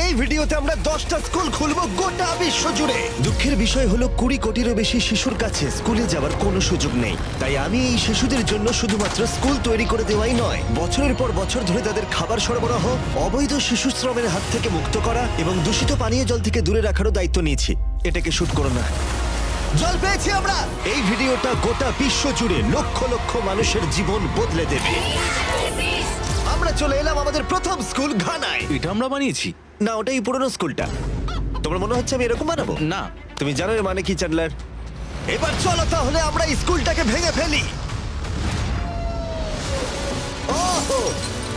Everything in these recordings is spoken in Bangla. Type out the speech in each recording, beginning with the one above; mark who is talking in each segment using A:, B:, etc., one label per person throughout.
A: এই ভিডিওতে আমরা 10টা স্কুল খুলবো গোটা বিশ্ব জুড়ে। দুঃখের বিষয় হলো 20 কোটিরও বেশি শিশুর কাছে স্কুলে যাওয়ার কোনো সুযোগ নেই। তাই আমি এই শিশুদের জন্য শুধুমাত্র স্কুল তৈরি করে দেওয়াই নয়, বছরের পর বছর ধরে তাদের খাবার সরবরাহ, অবৈধ শিশু শ্রমের হাত থেকে মুক্ত করা এবং দূষিত পানীয় জল থেকে দূরে রাখারও দায়িত্ব নিয়েছি। এটাকে শুট করো না। জল পেয়েছি আমরা। এই ভিডিওটা গোটা বিশ্ব জুড়ে লক্ষ লক্ষ মানুষের জীবন বদলে দেবে। আমরা চলে এলাম আমাদের প্রথম স্কুল ঘানায়।
B: এটা আমরা বানিয়েছি।
A: না, ওটাই পুরনো স্কুলটা। তোমার মনে হচ্ছে আমি এরকম বানাবো?
B: না।
A: তুমি জানো এর মানে কি, চ্যান্ডলার? এবার চলো তাহলে আমরা এই স্কুলটাকে ভেঙে ফেলি। ওহো,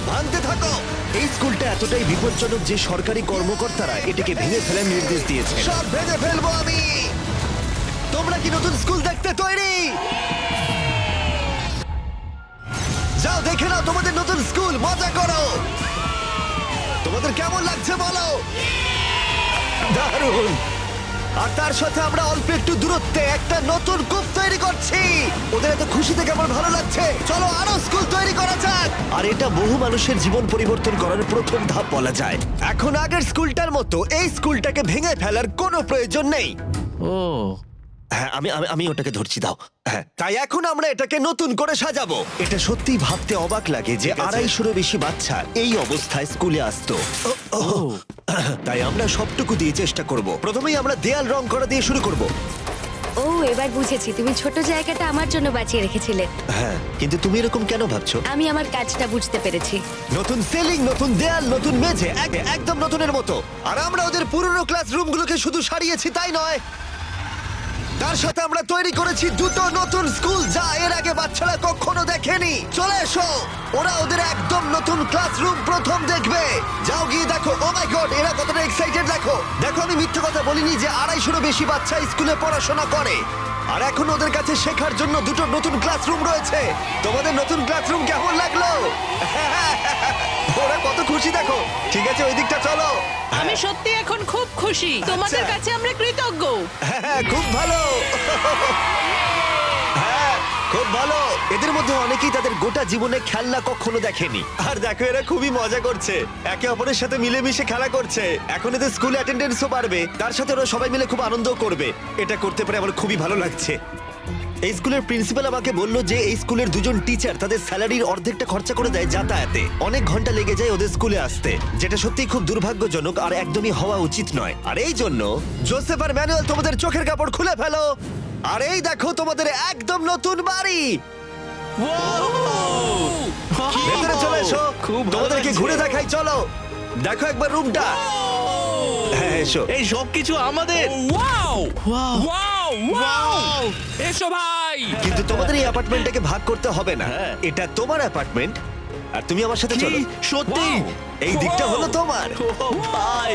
A: ভাঙতে থাকো। এই স্কুলটা এতটাই বিপজ্জনক যে সরকারি কর্মকর্তারা এটাকে ভেঙে ফেলার নির্দেশ দিয়েছে। সব ভেঙে ফেলবো আমি। তোমরা কি নতুন স্কুল দেখতে তৈরি? যাও দেখে নাও তোমাদের নতুন স্কুল, মজা করো। তোমাদের কেমন লাগছে বলো? দারুণ। আর তার সাথে আমরা অল্প একটু দূরত্বে একটা নতুন কূপ তৈরি করছি। ওদের এত খুশি থেকে আমার ভালো লাগছে। চলো আরো স্কুল তৈরি করা যাক। আর এটা বহু মানুষের জীবন পরিবর্তন করার প্রথম ধাপ বলা যায়। এখন আগের স্কুলটার মতো এই স্কুলটাকে ভেঙে ফেলার কোনো প্রয়োজন নেই।
B: ও
A: হ্যাঁ, আমি ওটাকে ধরছি, দাও। হ্যাঁ, তাই এখন আমরা এটাকে নতুন করে সাজাবো। এটা সত্যি ভাবতে অবাক লাগে যে 250-রও বেশি বাচ্চা এই অবস্থায় স্কুলে আসতো। তাই আমরা সবটুকু দিয়ে চেষ্টা করব। প্রথমেই আমরা দেয়াল রং করা দিয়ে শুরু করব।
C: ও, এবার বুঝেছি, তুমি ছোট জায়গাটা আমার জন্য বাঁচিয়ে রেখেছিলে।
A: হ্যাঁ, কিন্তু তুমি এরকম কেন ভাবছো?
C: আমি আমার কাজটা বুঝতে পেরেছি।
A: নতুন সিলিং, নতুন দেয়াল, নতুন মেঝে, একদম নতুনের মতো। আর আমরা ওদের পুরনো ক্লাসরুমগুলোকে শুধু সারিয়েছি তাই নয়, তার সাথে আমরা তৈরি করেছি দুটো নতুন স্কুল যা এর আগে বাচ্চারা কখনো দেখেনি। চলে এসো, ওরা ওদের একদম নতুন ক্লাসরুম প্রথম দেখবে। যাও গিয়ে দেখো। ও মাই গড, এরা কতটা এক্সাইটেড দেখো। দেখো, আমি মিথ্যে কথা বলিনি যে 250-রও বেশি বাচ্চা স্কুলে পড়াশোনা করে। আর এখন ওদের কাছে শেখার জন্য দুটো নতুন ক্লাসরুম রয়েছে। তোমাদের নতুন ক্লাসরুম কেমন লাগলো? ওরা কত খুশি দেখো। ঠিক আছে, ওই দিকটা চলো।
D: আমি সত্যি এখন খুব খুশি। তোমাদের
A: আচ্ছা।
D: কাছে আমরা কৃতজ্ঞ।
A: হ্যাঁ, খুব ভালো। হ্যাঁ, খুব ভালো। এদের মধ্যে অনেকেই তাদের গোটা জীবনে খেলনা কখনো দেখেনি। আর দেখো, এরা খুবই মজা করছে, একে অপরের সাথে মিলেমিশে খেলা করছে। এখন এদের স্কুল অ্যাটেন্ডেন্সও বাড়বে, তার সাথে ওরা সবাই মিলে খুব আনন্দও করবে। এটা করতে পারে আমার খুবই ভালো লাগছে। এই স্কুলের প্রিন্সিপাল আমাকে বললো যে এই স্কুলের দুজন টিচার তাদের স্যালারির অর্ধেকটা খরচা করে দেয় যাতায়াতে। অনেক ঘন্টা লেগে যায় ওদের স্কুলে আসতে, যেটা সত্যিই খুব দুর্ভাগ্যজনক আর একদমই হওয়া উচিত নয়। আর এই জন্য জোসেফ আর ম্যানুয়েল তোমাদের চোখের কাপড় খুলে ফেলো। আর এই দেখো তোমাদের একদম নতুন বাড়ি। ভেতরে চলে এসো,
B: খুব ভালো
A: তোমাদেরকে
B: লাগছে।
A: ঘুরে দেখাই। চলো দেখো একবার রুমটা। হ্যাঁ, এসো।
B: এই সব কিছু আমাদের।
D: Wow
B: Wow!
D: ওয়াও ওয়াও, এসো ভাই।
A: কিন্তু তোমাদের এই অ্যাপার্টমেন্টটাকে ভাগ করতে হবে না।
B: হ্যাঁ।
A: এটা তোমার অ্যাপার্টমেন্ট আর তুমি আমার সাথে
B: কি?
A: চলো।
B: সত্যি?
A: এই দিকটা হলো তোমার।
B: ও ভাই,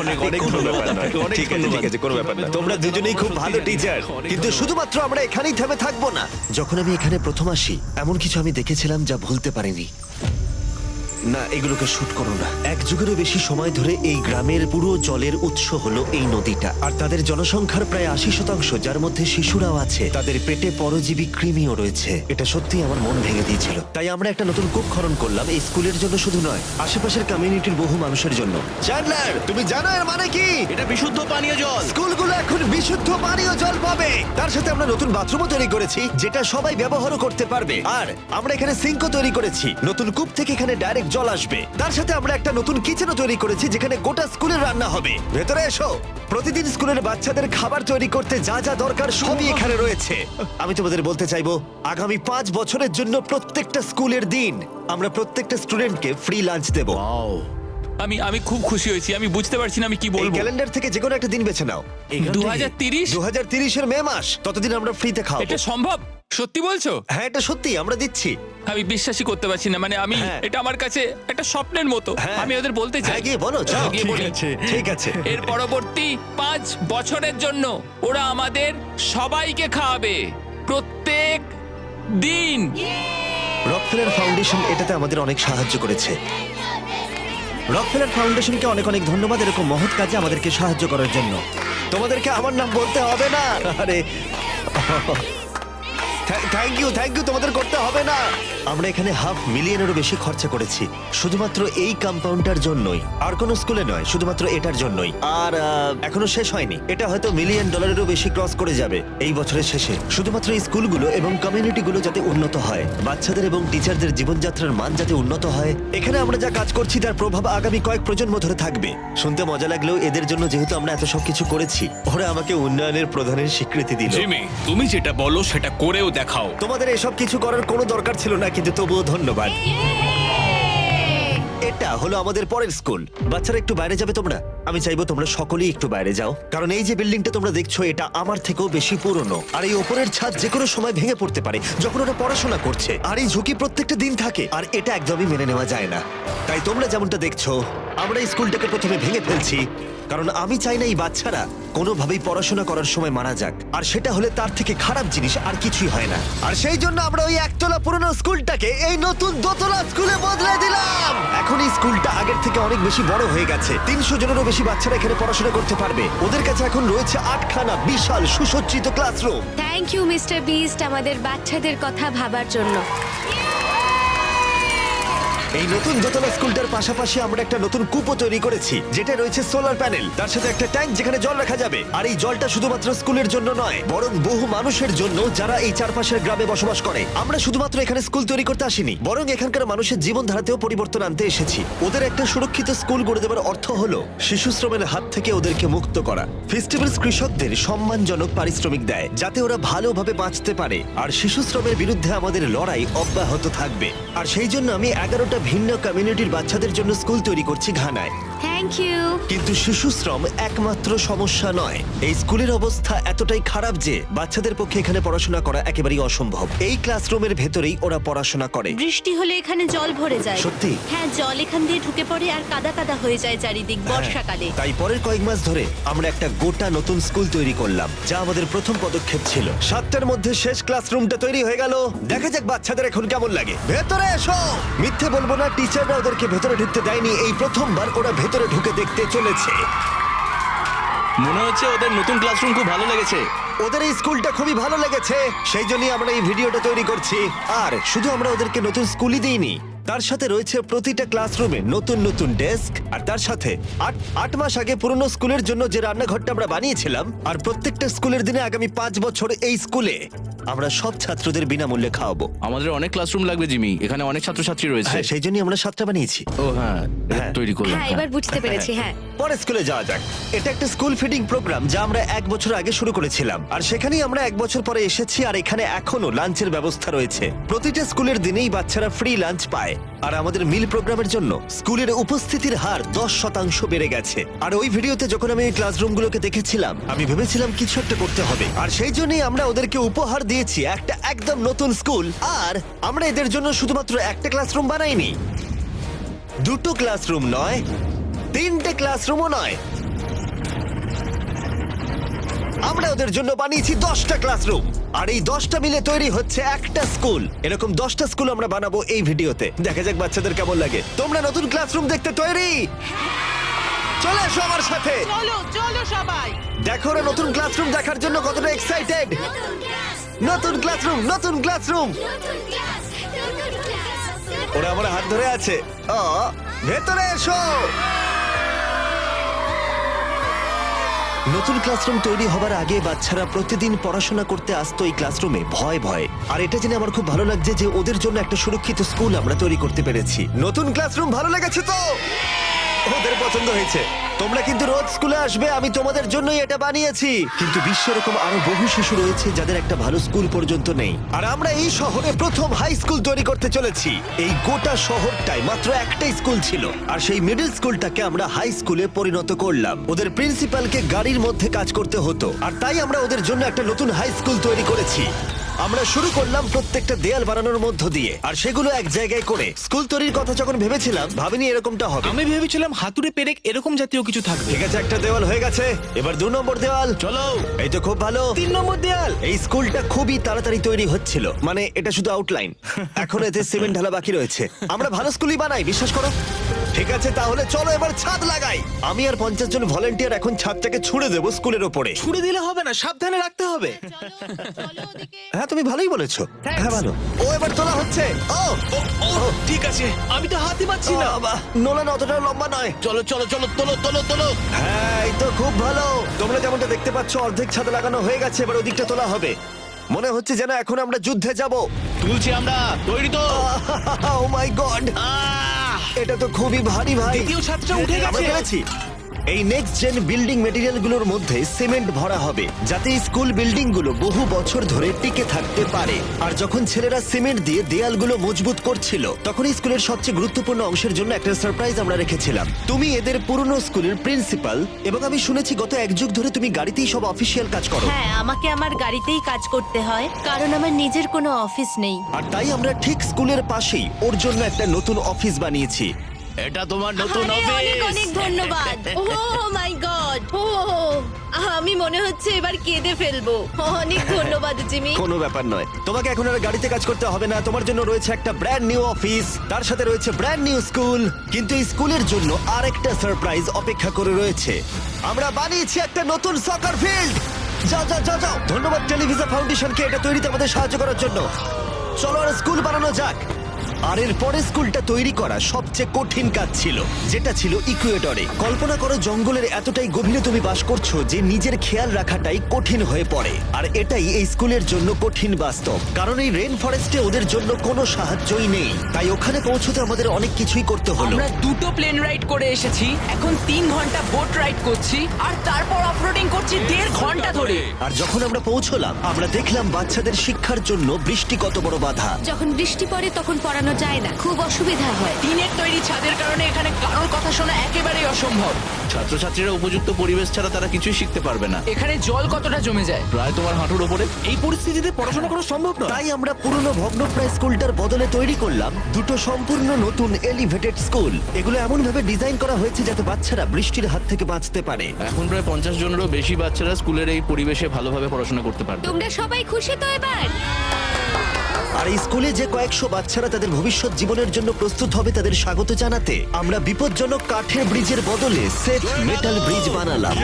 B: অনেক অনেক
A: কোনো
B: ধন্যবাদ
A: ব্যাপার নয়।
B: আপনাকে, অনেক
A: ঠিক আছে,
B: ধন্যবাদ।
A: ঠিক আছে, কোনো ব্যাপার না। তোমরা দুজনেই খুব ভালো টিচার।
B: অনেক
A: কিন্তু
B: ধন্যবাদ।
A: শুধুমাত্র আমরা এখানেই থেমে থাকবো না। যখন আমি এখানে প্রথম আসি, এমন কিছু আমি দেখেছিলাম যা ভুলতে পারিনি। না, এগুলোকে শুট করো না। 1 যুগেরও বেশি সময় ধরে এই গ্রামের পুরো জলের উৎস হলো এই নদীটা। আর তাদের জনসংখ্যার প্রায় 80%, যার মধ্যে শিশুরাও আছে, তাদের পেটে পরজীবী কৃমিও রয়েছে। এটা সত্যি আমার মন ভেঙে দিয়েছিল। তাই আমরা একটা নতুন কূপ খনন করলাম, এই স্কুলের জন্য শুধু নয়, আশেপাশের কমিউনিটির বহু মানুষের জন্য। চ্যান্ডলার, তুমি জানো এর মানে কি?
B: এটা বিশুদ্ধ পানীয় জল।
A: স্কুলগুলো এখন বিশুদ্ধ পানীয় জল পাবে। তার সাথে আমরা নতুন বাথরুমও তৈরি করেছি যেটা সবাই ব্যবহারও করতে পারবে। আর আমরা এখানে সিঙ্কও তৈরি করেছি, নতুন কূপ থেকে এখানে ডাইরেক্ট জল আসবে। তার সাথে আমরা একটা নতুন কিচেনও তৈরি করেছি যেখানে গোটা স্কুলের রান্না হবে। ভেতরে এসো। প্রতিদিন স্কুলের বাচ্চাদের খাবার তৈরি করতে যা যা দরকার সবই এখানে রয়েছে। আমি তোমাদের বলতে চাইবো, আগামী 5 বছরের জন্য প্রত্যেকটা স্কুলের দিন আমরা প্রত্যেকটা স্টুডেন্টকে ফ্রি লাঞ্চ দেবো।
E: আমি খুব খুশি হয়েছি। আমি বুঝতে পারছি না আমি কি
A: এই
E: বলবো।
A: ক্যালেন্ডার থেকে যে কোনো একটা দিন বেছে নাও।
E: 2030?
A: 2030-এর মে মাস, ততদিন আমরা ফ্রিতে খাওয়াবো।
E: এটা সম্ভব? সত্যি বলছো?
A: হ্যাঁ, এটা সত্যি, আমরা দিচ্ছি।
E: আমি বিশ্বাসই করতে পারছি না। মানে আমি
A: হ্যাঁ।
E: এটা আমার কাছে একটা স্বপ্নের মতো।
A: হ্যাঁ।
E: আমি ওদের বলতে চাই।
A: হ্যাঁ, গিয়ে বলো, যাও।
E: হ্যাঁ, গিয়ে
A: ঠিক
E: বলি।
A: আছে, ঠিক আছে।
E: এর পরবর্তী 5 বছরের জন্য ওরা আমাদের সবাইকে খাওয়াবে প্রত্যেক দিন।
A: রকফেলার ফাউন্ডেশন এটাতে আমাদের অনেক সাহায্য করেছে। রকফেলার ফাউন্ডেশনকে অনেক অনেক ধন্যবাদ এরকম মহৎ কাজে আমাদেরকে সাহায্য করার জন্য। তোমাদেরকে আমার নাম বলতে হবে না। আরে থ্যাংক ইউ, তোমাদের করতে হবে না। আমরা এখানে $500,000-এরও বেশি খরচা করেছি শুধুমাত্র এই কম্পাউন্ডটার জন্যই, আর কোনো স্কুলে নয়, শুধুমাত্র এটার জন্যই। আর এখনো শেষ হয়নি, এটা হয়তো $1 মিলিয়নেরও বেশি ক্রস করে যাবে এই বছরের শেষে, শুধুমাত্র এই স্কুলগুলো এবং কমিউনিটিগুলো যাতে উন্নত হয়, বাচ্চাদের এবং টিচারদের জীবনযাত্রার মান যাতে উন্নত হয়। এখানে আমরা যা কাজ করছি তার প্রভাব আগামী কয়েক প্রজন্ম ধরে থাকবে। শুনতে মজা লাগলেও এদের জন্য যেহেতু আমরা এত সবকিছু করেছি, ওরা আমাকে উন্নয়নের প্রধানের স্বীকৃতি দিল।
E: জিমি, তুমি যেটা বলো সেটা করেও দেখাও।
A: তোমাদের এসব কিছু করার কোনো দরকার ছিল না, কিন্তু তবুও ধন্যবাদ। এটা হলো আমাদের পরের স্কুল। বাচ্চারা একটু বাইরে যাবে তোমরা? আমি চাইবো তোমরা সকলেই একটু বাইরে যাও, কারণ এই যে বিল্ডিংটা তোমরা দেখছো এটা আমার থেকেও বেশি পুরনো, আর এই ওপরের ছাদ যে কোনো সময় ভেঙে পড়তে পারে যখন ওরা পড়াশোনা করছে, আর এই ঝুঁকি প্রত্যেকটা দিন থাকে, আর এটা একদমই মেনে নেওয়া যায় না। তাই তোমরা যেমনটা দেখছো আমরা এই স্কুলটাকে প্রথমে ভেঙে ফেলছি, কারণ আমি চাই না এই বাচ্চারা কোনোভাবেই পড়াশোনা করার সময় মারা যাক, আর সেটা হলে তার থেকে খারাপ জিনিস আর কিছুই হয় না। আর সেই জন্য আমরা ওই একতলা পুরনো স্কুলটাকে এই নতুন দোতলা স্কুলে বদলে দিলাম। এখন এই স্কুলটা আগের থেকে অনেক বেশি বড় হয়ে গেছে, 300 জনেরও বেশি বাচ্চারা এখানে পড়াশোনা করতে পারবে। ওদের কাছে এখন রয়েছে 8খানা বিশাল সুসজ্জিত classroom.
C: Thank you mister Bisht আমাদের বাচ্চাদের কথা ভাবার জন্য।
A: এই নতুন দোতলা স্কুলটার পাশাপাশি আমরা একটা নতুন কূপও তৈরি করেছি, যেটা রয়েছে সোলার প্যানেল, তার সাথে একটা ট্যাঙ্ক যেখানে জল রাখা যাবে। আর এই জলটা শুধুমাত্র স্কুলের জন্য নয়, বরং বহু মানুষের জন্য যারা এই চারপাশের গ্রামে বসবাস করে। আমরা শুধুমাত্র এখানে স্কুল তৈরি করতে আসিনি, বরং এখানকার মানুষের জীবনধারাতেও পরিবর্তন আনতে এসেছি। ওদের একটা সুরক্ষিত স্কুল গড়ে দেওয়ার অর্থ হলো শিশু শ্রমের হাত থেকে ওদেরকে মুক্ত করা। ফেস্টিভ্যালস কৃষকদের সম্মানজনক পারিশ্রমিক দেয় যাতে ওরা ভালোভাবে বাঁচতে পারে, আর শিশু শ্রমের বিরুদ্ধে আমাদের লড়াই অব্যাহত থাকবে। আর সেই জন্য আমি 11টা ভিন্ন কমিউনিটির বাচ্চাদের জন্য স্কুল তৈরি করছি ঘানায়।
C: Thank you.
A: কিন্তু শিশু শ্রম একমাত্র সমস্যা নয়। এই স্কুলের অবস্থা এতটাই খারাপ যে বাচ্চাদের পক্ষে এখানে পড়াশোনা করা একেবারেই অসম্ভব। এই ক্লাসরুমের ভেতরেই ওরা পড়াশোনা করে।
F: বৃষ্টি হলে এখানে জল ভরে যায়।
A: সত্যি?
F: হ্যাঁ, জল এখান দিয়ে ঢুকে পড়ে আর কাদা কাদা হয়ে যায় চারিদিক বর্ষাকালে।
A: তাই পরের কয়েক মাস ধরে আমরা একটা গোটা নতুন স্কুল তৈরি করলাম, যা আমাদের প্রথম পদক্ষেপ ছিল। 7টার মধ্যে শেষ ক্লাসরুমটা তৈরি হয়ে গেল। দেখা যাক বাচ্চাদের এখন কেমন লাগে। ভেতরে এসো। মিথ্যে বলবো না, টিচাররা ওদেরকে ভেতরে ঢুকতে দেয়নি। এই প্রথমবার ওরা ভেতরে ঢুকে দেখতে চলেছে।
B: মনে হচ্ছে ওদের নতুন ক্লাসরুম খুব ভালো লেগেছে।
A: ওদের এই স্কুলটা খুবই ভালো লেগেছে, সেই জন্যই আমরা এই ভিডিওটা তৈরি করছি। আর শুধু আমরা ওদেরকে নতুন স্কুলই দিইনি, তার সাথে রয়েছে প্রতিটা ক্লাসরুমে নতুন নতুন ডেস্ক, আর তার সাথে 8 মাস আগে পুরনো স্কুলের জন্য যে রান্নাঘরটা আমরা বানিয়েছিলাম। আর প্রত্যেকটা স্কুলের দিনে আগামী 5 বছর এই স্কুলে আমরা সব ছাত্রদের বিনামূল্যে খাওয়াবো।
B: আমাদের অনেক ক্লাসরুম লাগবে জিমি, এখানে অনেক ছাত্রছাত্রী রয়েছে।
A: হ্যাঁ, সেই জন্যই আমরা 7টা বানিয়েছি।
B: ও হ্যাঁ, এটা
A: হ্যাঁ।
B: তৈরি করলাম।
C: হ্যাঁ, এবার বুঝতে পেরেছি। হ্যাঁ,
A: পরে স্কুলে যাওয়া যাক। এটা একটা স্কুল ফিডিং প্রোগ্রাম যা আমরা 1 বছর আগে শুরু করেছিলাম, আর সেখানেই আমরা 1 বছর পরে এসেছি। আর এখানে এখনো লাঞ্চের ব্যবস্থা রয়েছে। প্রতিটা স্কুলের দিনেই বাচ্চারা ফ্রি লাঞ্চ পায়। আর আমাদের মিল প্রোগ্রামের জন্য স্কুলের উপস্থিতির হার 10% বেড়ে গেছে। আর ওই ভিডিওতে যখন আমি এই ক্লাসরুমগুলোকে দেখেছিলাম, আমি ভেবেছিলাম কিছু একটা করতে হবে। আর সেই জন্যই আমরা ওদেরকে উপহার দিয়েছি একটা একদম নতুন স্কুল। আর আমরা এদের জন্য শুধুমাত্র একটা ক্লাসরুম বানাইনি, 2টো ক্লাসরুম নয়, 3টে ক্লাসরুমও নয়, আমরা ওদের জন্য বানিয়েছি 10টা ক্লাসরুম। আর এই 10টা মিলে তৈরি হচ্ছে একটা স্কুল। এরকম 10টা স্কুল আমরা বানাবো এই ভিডিওতে। দেখা যাক বাচ্চাদের কেমন লাগে। তোমরা নতুন ক্লাসরুম দেখতে তৈরি? চলে এসো আমার সাথে।
D: চলো চলো সবাই।
A: দেখো ওরা নতুন ক্লাসরুম দেখার জন্য কতটা এক্সাইটেড। নতুন ক্লাসরুম, নতুন ক্লাসরুম। ওরা আমার হাত ধরে আছে। ভেতরে এসো। নতুন ক্লাসরুম তৈরি হবার আগে বাচ্চারা প্রতিদিন পড়াশোনা করতে আসতো এই ক্লাসরুমে ভয় ভয়। আর এটা জেনে আমার খুব ভালো লাগছে যে ওদের জন্য একটা সুরক্ষিত স্কুল আমরা তৈরি করতে পেরেছি। নতুন ক্লাসরুম ভালো লেগেছে তো? ওদের পছন্দ হয়েছে। তোমরা কিন্তু রোজ স্কুলে আসবে, আমি তোমাদের জন্যই এটা বানিয়েছি। কিন্তু বিশ্বে এরকম আরো বহু শিশু রয়েছে যাদের একটা ভালো স্কুল পর্যন্ত নেই। আর আমরা এই শহরে প্রথম হাই স্কুল তৈরি করতে চলেছি। এই গোটা শহরটায় মাত্র একটাই স্কুল ছিল, আর সেই মিডল স্কুলটাকে আমরা হাই স্কুলে পরিণত করলাম। ওদের প্রিন্সিপালকে গাড়ির মধ্যে কাজ করতে হতো, আর তাই আমরা ওদের জন্য একটা নতুন হাই স্কুল তৈরি করেছি। আমরা শুরু করলাম প্রত্যেকটা দেয়াল বানানোর মধ্য দিয়ে, আর সেগুলো এক জায়গায় করে। স্কুল তৈরির কথা যখন ভেবেছিলাম, ভাবিনি এরকমটা হবে।
G: আমি ভেবেছিলাম হাতুড়ে পেরেক এরকম জাতীয় কিছু থাকবে।
A: ঠিক আছে, একটা দেওয়াল হয়ে গেছে। এবার 2 নম্বর দেওয়াল।
B: চলো।
A: এই তো খুব ভালো।
G: 3 নম্বর দেয়াল।
A: এই স্কুলটা খুবই তাড়াতাড়ি তৈরি হচ্ছিল, মানে এটা শুধু আউটলাইন। এখন এতে সিমেন্ট ঢালা বাকি রয়েছে। আমরা ভালো স্কুলই বানাই, বিশ্বাস করো। ঠিক আছে, তাহলে চলো এবার ছাদ লাগাই। আমি আর 50 জন ভলান্টিয়ার এখন ছাদটাকে ছুঁড়ে দেবো স্কুলের ওপরে।
G: ছুড়ে দিলে হবে না, সাবধানে রাখতে হবে।
F: চলো চলো ওদিকে।
A: হ্যাঁ, তুমি ভালোই বলেছো। হ্যাঁ ভালো। ও এবার তোলা হচ্ছে। ও
G: ও ঠিক আছে, আমি তো হাতে পাচ্ছি না।
A: নোলান অতটা লম্বা নয়।
G: চলো চলো চলো, তোলো তোলো তোলো।
A: হ্যাঁ এই তো খুব ভালো। তোমরা যেমনটা দেখতে পাচ্ছ অর্ধেক ছাদ লাগানো হয়ে গেছে, এবার ওদিকটা তোলা হবে। মনে হচ্ছে যেন এখন আমরা যুদ্ধে যাব।
G: তুলছি আমরা, তৈরি তো?
A: ও মাই গড, এটা তো খুবই ভারী ভাই।
G: দ্বিতীয় ছাদটা উঠে
A: আমরা
G: গেছে।
A: পেরেছি। এই নেক্সট জেন বিল্ডিং মেটেরিয়ালগুলোর মধ্যে সিমেন্ট ভরা হবে, যাতে স্কুল বিল্ডিংগুলো বহু বছর ধরে টিকে থাকতে পারে। আর যখন ছেলেরা সিমেন্ট দিয়ে দেয়ালগুলো মজবুত করছিল, তখন স্কুলের সবচেয়ে গুরুত্বপূর্ণ অংশের জন্য একটা সারপ্রাইজ আমরা রেখেছিলাম। তুমি এদের পুরনো স্কুলের প্রিন্সিপাল, এবং আমি শুনেছি গত এক যুগ ধরে তুমি গাড়িতেই সব অফিসিয়াল কাজ করো।
F: হ্যাঁ, আমাকে আমার গাড়িতেই কাজ করতে হয়, কারণ আমার নিজের কোনো অফিস নেই।
A: আর তাই আমরা ঠিক স্কুলের পাশেই ওর জন্য একটা নতুন অফিস বানিয়েছি।
G: এটা তোমার নতুন
F: আরে, অনেক
G: অফিস।
F: অনেক ধন্যবাদ। ও মাই গড, ও আমি মনে হচ্ছে এবার কেঁদে ফেলবো। অনেক ধন্যবাদ জিমি।
A: কোনো ব্যাপার নয়, তোমাকে এখন আর গাড়িতে কাজ করতে হবে না। তোমার জন্য রয়েছে একটা ব্র্যান্ড নিউ অফিস, তার সাথে রয়েছে ব্র্যান্ড নিউ স্কুল। কিন্তু এই স্কুলের জন্য আরেকটা সারপ্রাইজ অপেক্ষা করে রয়েছে। আমরা বানিয়েছি একটা নতুন সকার ফিল্ড। যাও যাও যাও যাও। ধন্যবাদ টেলিভিশন ফাউন্ডেশনকে এটা তৈরিতে আমাদের সাহায্য করার জন্য। চলো আর স্কুল বানানো যাক। আর এর পরে স্কুলটা তৈরি করা সবচেয়ে কঠিন কাজ ছিল, যেটা ছিল ইকুয়েডরে। কল্পনা করো জঙ্গলের এতটাই গভীরে তুমি বাস করছো যে নিজের খেয়াল রাখাটাই কঠিন হয়ে পড়ে। আর এটাই এই স্কুলের জন্য কঠিন বাস্তব, কারণ এই রেন ফরেস্টে ওদের জন্য কোনো সাহায্যই নেই। তাই ওখানে পৌঁছতে আমাদের অনেক কিছুই করতে হলো।
H: আমরা দুটো প্লেন রাইড করে এসেছি, এখন 3 ঘন্টা বোট রাইড করছি, আর তারপর অফরোডিং করছি 1.5 ঘন্টা ধরে।
A: আর যখন আমরা পৌঁছলাম, আমরা দেখলাম বাচ্চাদের শিক্ষার জন্য বৃষ্টি কত বড় বাধা।
C: যখন বৃষ্টি পড়ে তখন পড়ানো যায় না, খুব অসুবিধা হয়।
H: টিনের তৈরি ছাদের কারণে এখানে কারোর কথা শোনা একেবারেই অসম্ভব।
G: ছাত্রছাত্রীরা উপযুক্ত পরিবেশ ছাড়া তারা কিছুই শিখতে পারবে না।
H: এখানে জল কতটা জমে যায়।
G: প্রায় তোমার হাঁটুর উপরে। এই পরিস্থিতিতে পড়াশোনা করা সম্ভব নয়।
A: তাই আমরা পুরনো ভগ্নপ্রায় স্কুলটার বদলে তৈরি করলাম দুটো সম্পূর্ণ নতুন এলিভেটেড স্কুল। এগুলো এমন ভাবে ডিজাইন করা হয়েছে যাতে বাচ্চারা বৃষ্টির হাত থেকে বাঁচতে পারে।
G: এখন প্রায় 50 জনেরও বেশি বাচ্চারা স্কুলের এই পরিবেশে ভালোভাবে পড়াশোনা করতে পারবে।
C: তোমরা সবাই খুশি তো এবার?
A: আর এই স্কুলে যে কয়েকশো বাচ্চারা তাদের ভবিষ্যৎ জীবনের জন্য প্রস্তুত হবে, তাদের স্বাগত জানাতে আমরা বিপজ্জনক কাঠের ব্রিজের বদলে সেফ মেটাল ব্রিজ বানালাম।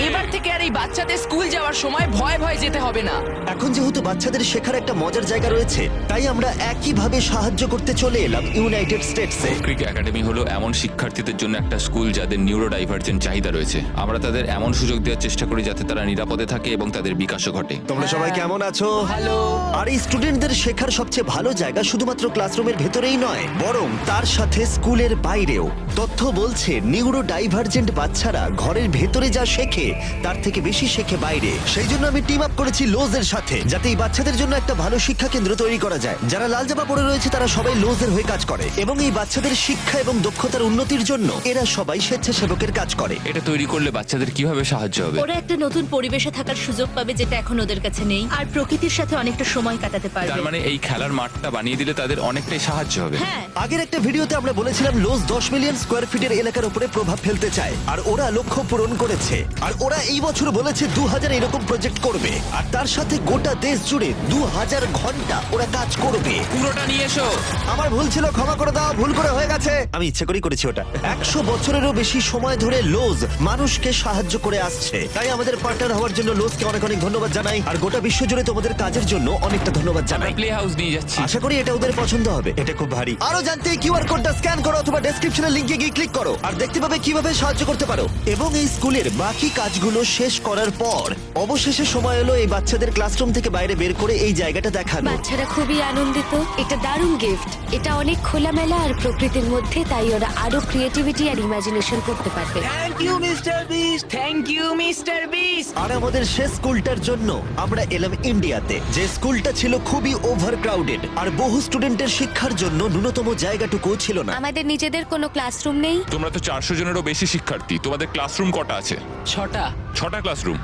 H: এবার থেকে আর এই বাচ্চাদের স্কুল যাওয়ার সময় ভয় ভয় যেতে হবে না।
A: এখন যেহেতু বাচ্চাদের শেখার একটা মজার জায়গা রয়েছে, তাই আমরা একইভাবে সাহায্য করতে চলে এলাম ইউনাইটেড স্টেটসে।
E: ক্রিক একাডেমি হলো এমন শিক্ষার্থীদের জন্য একটা স্কুল যাদের নিউরো ডাইভার্জেন্ট চাহিদা রয়েছে। আমরা তাদের এমন সুযোগ দেওয়ার চেষ্টা করি যাতে তারা নিরাপদে থাকে এবং তাদের বিকাশও ঘটে।
A: তোমরা সবাই কেমন আছো?
H: ভালো।
A: আর এই স্টুডেন্টদের শেখার সবচেয়ে ভালো জায়গা শুধুমাত্র ক্লাসরুমের ভেতরেই নয়, বরং তার সাথে স্কুলের বাইরেও। তথ্য বলছে নিউরো ডাইভার্জেন্ট বাচ্চারা ঘরের ভেতরে যা শেখে তার থেকে বেশি শেখে বাইরে। সেই জন্য আমি টিম আপ করেছি লোজের সাথে, যাতে এই বাচ্চাদের জন্য একটা ভালো শিক্ষা কেন্দ্র তৈরি করা যায়। যারা লাল জামা পরে রয়েছে তারা সবাই লোজের হয়ে কাজ করে, এবং এই বাচ্চাদের শিক্ষা এবং দক্ষতার উন্নতির জন্য এরা সবাই স্বেচ্ছাসেবকের কাজ করে।
E: এটা তৈরি করলে বাচ্চাদের কিভাবে সাহায্য হবে?
F: ওরা একটা নতুন পরিবেশে থাকার সুযোগ পাবে, যেটা এখন ওদের কাছে নেই, আর প্রকৃতির সাথে অনেকটা সময় কাটাতে
E: তার
F: পারবে।
E: মানে এই খেলার মাঠটা বানিয়ে দিলে তাদের অনেকটাই সাহায্য হবে।
F: হ্যাঁ,
A: আগের একটা ভিডিওতে আমরা বলেছিলাম লোজ 10 মিলিয়ন স্কোয়ার ফিটের এলাকার উপরে প্রভাব ফেলতে চায়, আর ওরা লক্ষ্য পূরণ করেছে। আর ওরা এই বছর বলেছে 2000 এরকম প্রজেক্ট করবে, আর তার সাথে গোটা দেশ জুড়ে 2000 ঘন্টা ওরা কাজ করবে।
E: পুরোটা নিয়ে এসো।
A: আমার ভুল ছিল, ক্ষমা করে দাও, ভুল করে হয়ে গেছে। আমি ইচ্ছে করেই করেছি ওটা। 100 বছরেরও বেশি সময় ধরে লোজ মানুষকে সাহায্য করে আসছে, তাই আমাদের পার্টনার হওয়ার জন্য লোজকে অনেক অনেক ধন্যবাদ জানাই। আর গোটা বিশ্ব জুড়ে তোমাদের কাজের জন্য অনেকটা ধন্যবাদ
E: আমরা
A: জানাই।
E: প্লে হাউস নিয়ে যাচ্ছি।
A: আশা করি এটা ওদের পছন্দ হবে। এটা খুব ভারী। আরো জানতে কিউআর কোডটা স্ক্যান করো অথবা ডেসক্রিপশনের লিংকে গিয়ে ক্লিক করো আর দেখতে পাবে কিভাবে সাহায্য করতে পারো। এবং এই স্কুলের বাকি কাজগুলো শেষ করার পর অবশেষে সময় হলো এই বাচ্চাদের ক্লাসরুম থেকে বাইরে বের করে এই জায়গাটা দেখানো।
C: বাচ্চারা খুবই আনন্দিত। এটা দারুণ গিফট। এটা অনেক খোলামেলা আর প্রকৃতির মধ্যে, তাই ওরা আরো ক্রিয়েটিভিটি আর ইমাজিনেশন করতে পারবে।
H: Thank you mister Beast, thank you mister Beast.
A: আর আমাদের শেষ স্কুলটার জন্য আমরা এলাম ইন্ডিয়াতে, যে স্কুলটা ছিল খুবই ওভারক্রাউডেড আর বহু স্টুডেন্টের শিক্ষার জন্য ন্যূনতম জায়গাটুকুও ছিল না।
C: আমাদের নিজেদের কোনো ক্লাসরুম নেই।
E: তোমরা তো 400 জনেরও বেশি শিক্ষার্থী, তোমাদের ক্লাসরুম কটা আছে?
H: 6টা
E: ক্লাসরুম।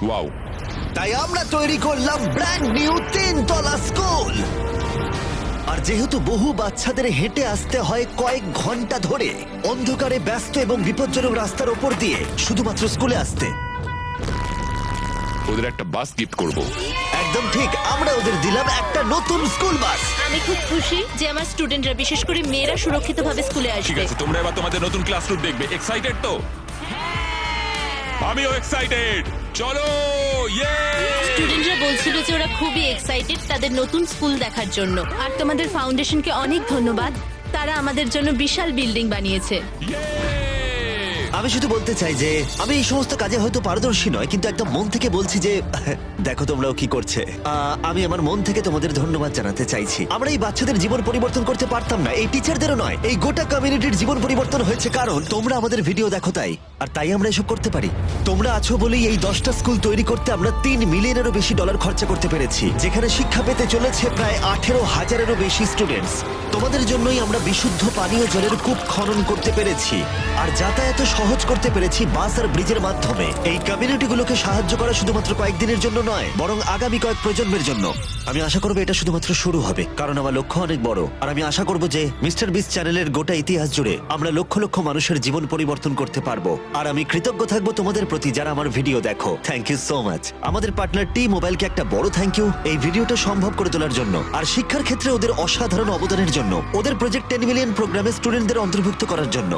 E: ওয়াও।
A: তাই আমরা তৈরি করলাম ব্র্যান্ড নিউ 3 তলা স্কুল। আর যেহেতু বহু বাচ্চাদের হেঁটে আসতে হয় কয়েক ঘন্টা ধরে অন্ধকারে ব্যস্ত এবং বিপজ্জনক রাস্তার ওপর দিয়ে শুধুমাত্র স্কুলে আসতে,
E: ওদের একটা বাস গিফট করব।
A: একদম ঠিক, আমরা ওদের দিলাম একটা নতুন স্কুল বাস।
F: আমি খুব খুশি যে আমার স্টুডেন্টরা, বিশেষ করে মেয়েরা, সুরক্ষিতভাবে স্কুলে
E: ঠিক
F: আসবে।
E: আছে, তোমরা এবার তোমাদের নতুন ক্লাসরুম দেখবে। এক্সাইটেড তো? আমিও এক্সাইটেড। চলো ইয়ে
F: স্টুডেন্টরা বলছিল যে ওরা খুবই এক্সাইটেড তাদের নতুন স্কুল দেখার জন্য। আর তোমাদের ফাউন্ডেশনকে অনেক ধন্যবাদ, তারা আমাদের জন্য বিশাল বিল্ডিং বানিয়েছে।
A: আমি শুধু বলতে চাই যে আমি এই সমস্ত কাজে হয়তো পারদর্শী নয়, কিন্তু একদম মন থেকে বলছি যে দেখো তোমরাও কি করছে। আমি আমার মন থেকে তোমাদের ধন্যবাদ জানাতে চাইছি। আমরা এই বাচ্চাদের জীবন পরিবর্তন করতে পারতাম না, এই টিচারদেরও নয়, এই গোটা কমিউনিটির জীবন পরিবর্তন হয়েছে কারণ তোমরা আমাদের ভিডিও দেখো তাই। আর তাই আমরা এসব করতে পারি। তোমরা আছো বলেই এই 10টা স্কুল তৈরি করতে আমরা $3 মিলিয়নেরও বেশি খরচা করতে পেরেছি, যেখানে শিক্ষা পেতে চলেছে প্রায় 18,000-এরও বেশি স্টুডেন্টস। তোমাদের জন্যই আমরা বিশুদ্ধ পানীয় জলের কূপ খনন করতে পেরেছি আর যাতায়াত সহজ করতে পেরেছি বাস আর ব্রিজের মাধ্যমে। এই কমিউনিটিগুলোকে সাহায্য করা শুধুমাত্র কয়েকদিনের জন্য নয়, বরং আগামী কয়েক প্রজন্মের জন্য। আমি আশা করবো এটা শুধুমাত্র শুরু হবে, কারণ আমার লক্ষ্য অনেক বড়। আর আমি আশা করবো যে মিস্টার বিস্ট চ্যানেলের গোটা ইতিহাস জুড়ে আমরা লক্ষ লক্ষ মানুষের জীবন পরিবর্তন করতে পারবো। আর আমি কৃতজ্ঞ থাকবো তোমাদের প্রতি যারা আমার ভিডিও দেখো। Thank you so much. আমাদের পার্টনার টি মোবাইলকে একটা বড় থ্যাংক ইউ এই ভিডিওটা সম্ভব করে তোলার জন্য, আর শিক্ষার ক্ষেত্রে ওদের অসাধারণ অবদানের জন্য, ওদের প্রজেক্ট 10 মিলিয়ন প্রোগ্রামে স্টুডেন্টদের অন্তর্ভুক্ত করার জন্য।